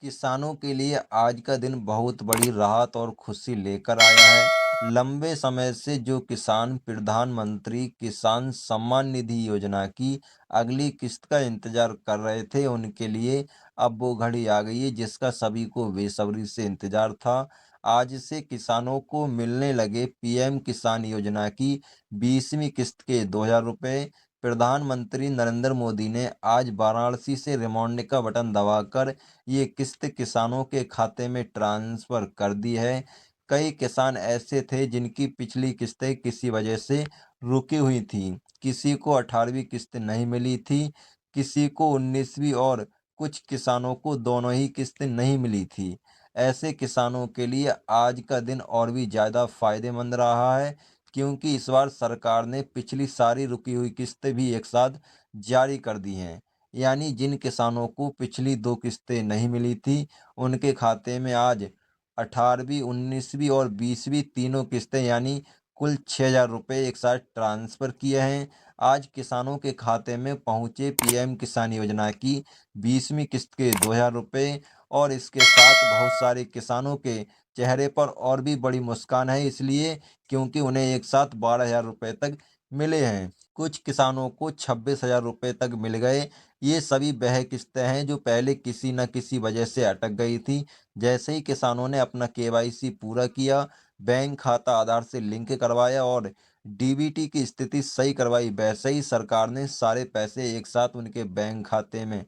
किसानों के लिए आज का दिन बहुत बड़ी राहत और खुशी लेकर आया है। लंबे समय से जो किसान प्रधानमंत्री किसान सम्मान निधि योजना की अगली किस्त का इंतजार कर रहे थे, उनके लिए अब वो घड़ी आ गई है जिसका सभी को बेसब्री से इंतजार था। आज से किसानों को मिलने लगे पीएम किसान योजना की 20वीं किस्त के 2,000 रुपये। प्रधानमंत्री नरेंद्र मोदी ने आज वाराणसी से रिमांड का बटन दबाकर ये किस्त किसानों के खाते में ट्रांसफर कर दी है। कई किसान ऐसे थे जिनकी पिछली किस्तें किसी वजह से रुकी हुई थीं। किसी को 18वीं किस्त नहीं मिली थी, किसी को 19वीं और कुछ किसानों को दोनों ही किस्तें नहीं मिली थी। ऐसे किसानों के लिए आज का दिन और भी ज़्यादा फायदेमंद रहा है, क्योंकि इस बार सरकार ने पिछली सारी रुकी हुई किस्तें भी एक साथ जारी कर दी हैं। यानी जिन किसानों को पिछली 2 किस्तें नहीं मिली थी, उनके खाते में आज 18वीं, 19वीं और 20वीं तीनों किस्तें यानी कुल 6,000 रुपये एक साथ ट्रांसफ़र किए हैं। आज किसानों के खाते में पहुँचे पीएम किसान योजना की 20वीं किस्त के 2,000 रुपये, और इसके साथ बहुत सारे किसानों के चेहरे पर और भी बड़ी मुस्कान है, इसलिए क्योंकि उन्हें एक साथ 12,000 रुपये तक मिले हैं। कुछ किसानों को 26,000 रुपये तक मिल गए। ये सभी वह किस्तें हैं जो पहले किसी न किसी वजह से अटक गई थी। जैसे ही किसानों ने अपना केवाईसी पूरा किया, बैंक खाता आधार से लिंक करवाया और डीबीटी की स्थिति सही करवाई, वैसे ही सरकार ने सारे पैसे एक साथ उनके बैंक खाते में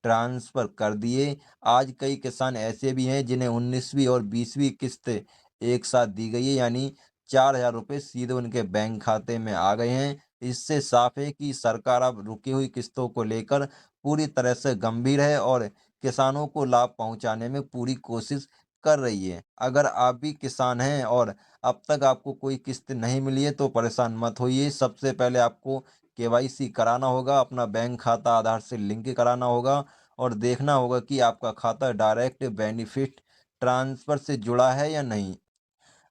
ट्रांसफ़र कर दिए। आज कई किसान ऐसे भी हैं जिन्हें 19वीं और 20वीं किस्त एक साथ दी गई है, यानी 4,000 रुपये सीधे उनके बैंक खाते में आ गए हैं। इससे साफ है कि सरकार अब रुकी हुई किस्तों को लेकर पूरी तरह से गंभीर है और किसानों को लाभ पहुंचाने में पूरी कोशिश कर रही है। अगर आप भी किसान हैं और अब तक आपको कोई किस्त नहीं मिली है तो परेशान मत होइए। सबसे पहले आपको केवाईसी कराना होगा, अपना बैंक खाता आधार से लिंक कराना होगा और देखना होगा कि आपका खाता डायरेक्ट बेनिफिट ट्रांसफ़र से जुड़ा है या नहीं।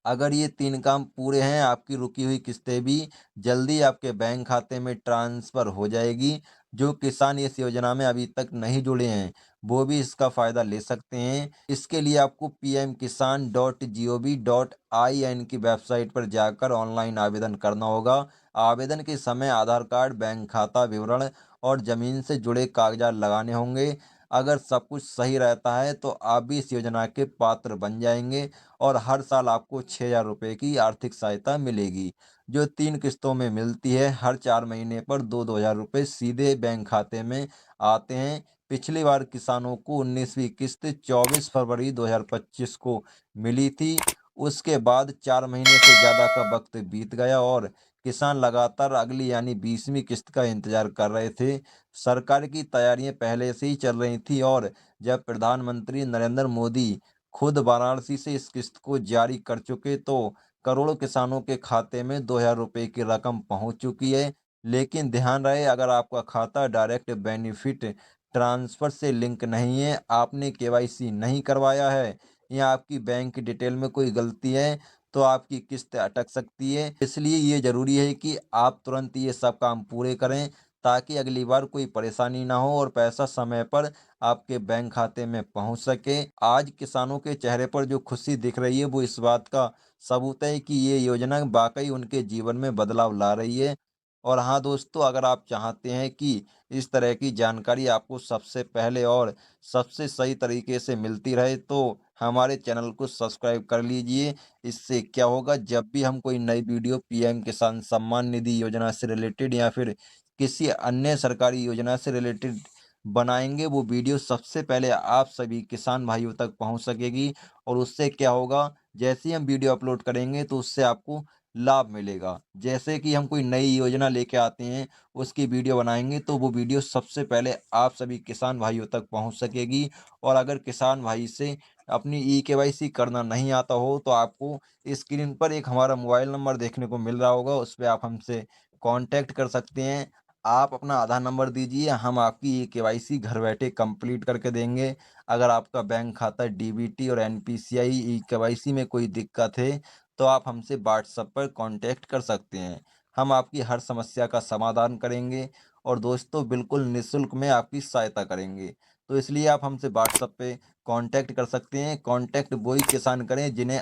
अगर ये 3 काम पूरे हैं, आपकी रुकी हुई किस्तें भी जल्दी आपके बैंक खाते में ट्रांसफ़र हो जाएगी। जो किसान इस योजना में अभी तक नहीं जुड़े हैं, वो भी इसका फ़ायदा ले सकते हैं। इसके लिए आपको pmkisan.gov.in की वेबसाइट पर जाकर ऑनलाइन आवेदन करना होगा। आवेदन के समय आधार कार्ड, बैंक खाता विवरण और ज़मीन से जुड़े कागज़ात लगाने होंगे। अगर सब कुछ सही रहता है, तो आप भी इस योजना के पात्र बन जाएँगे और हर साल आपको 6,000 रुपये की आर्थिक सहायता मिलेगी, जो 3 किस्तों में मिलती है। हर 4 महीने पर 2-2 हज़ार रुपये सीधे बैंक खाते में आते हैं। पिछली बार किसानों को 19वीं किस्त 24 फरवरी 2025 को मिली थी। उसके बाद 4 महीने से ज़्यादा का वक्त बीत गया और किसान लगातार अगली यानी 20वीं किस्त का इंतजार कर रहे थे। सरकार की तैयारियां पहले से ही चल रही थी और जब प्रधानमंत्री नरेंद्र मोदी खुद वाराणसी से इस किस्त को जारी कर चुके, तो करोड़ों किसानों के खाते में 2,000 रुपये की रकम पहुंच चुकी है। लेकिन ध्यान रहे, अगर आपका खाता डायरेक्ट बेनिफिट ट्रांसफ़र से लिंक नहीं है, आपने केवाईसी नहीं करवाया है या आपकी बैंक डिटेल में कोई गलती है, तो आपकी किस्त अटक सकती है। इसलिए ये ज़रूरी है कि आप तुरंत ये सब काम पूरे करें, ताकि अगली बार कोई परेशानी ना हो और पैसा समय पर आपके बैंक खाते में पहुंच सके। आज किसानों के चेहरे पर जो खुशी दिख रही है, वो इस बात का सबूत है कि ये योजना वाकई उनके जीवन में बदलाव ला रही है। और हाँ दोस्तों, अगर आप चाहते हैं कि इस तरह की जानकारी आपको सबसे पहले और सबसे सही तरीके से मिलती रहे, तो हमारे चैनल को सब्सक्राइब कर लीजिए। इससे क्या होगा, जब भी हम कोई नई वीडियो पीएम किसान सम्मान निधि योजना से रिलेटेड या फिर किसी अन्य सरकारी योजना से रिलेटेड बनाएंगे, वो वीडियो सबसे पहले आप सभी किसान भाइयों तक पहुंच सकेगी। और उससे क्या होगा, जैसे ही हम वीडियो अपलोड करेंगे तो उससे आपको लाभ मिलेगा। जैसे कि हम कोई नई योजना लेके आते हैं, उसकी वीडियो बनाएंगे, तो वो वीडियो सबसे पहले आप सभी किसान भाइयों तक पहुंच सकेगी। और अगर किसान भाई से अपनी ई-केवाईसी करना नहीं आता हो, तो आपको स्क्रीन पर एक हमारा मोबाइल नंबर देखने को मिल रहा होगा, उस पे आप हमसे कॉन्टैक्ट कर सकते हैं। आप अपना आधार नंबर दीजिए, हम आपकी ये केवाईसी घर बैठे कंप्लीट करके देंगे। अगर आपका बैंक खाता डीबीटी और एनपीसीआई ई केवाईसी में कोई दिक्कत है, तो आप हमसे व्हाट्सएप पर कांटेक्ट कर सकते हैं। हम आपकी हर समस्या का समाधान करेंगे और दोस्तों बिल्कुल निःशुल्क में आपकी सहायता करेंगे। तो इसलिए आप हमसे व्हाट्सएप पे कांटेक्ट कर सकते हैं। कांटेक्ट वही किसान करें जिन्हें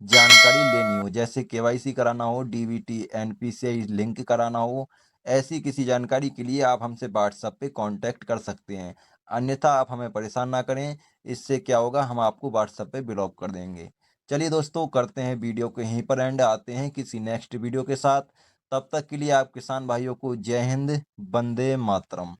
जानकारी लेनी हो, जैसे केवाईसी कराना हो, डीबीटी, एनपीसीआई लिंक कराना हो। ऐसी किसी जानकारी के लिए आप हमसे व्हाट्सएप पे कांटेक्ट कर सकते हैं। अन्यथा आप हमें परेशान ना करें, इससे क्या होगा, हम आपको व्हाट्सएप पे ब्लॉक कर देंगे। चलिए दोस्तों, करते हैं वीडियो को यहीं पर एंड, आते हैं किसी नेक्स्ट वीडियो के साथ। तब तक के लिए आप किसान भाइयों को जय हिंद, वंदे मातरम।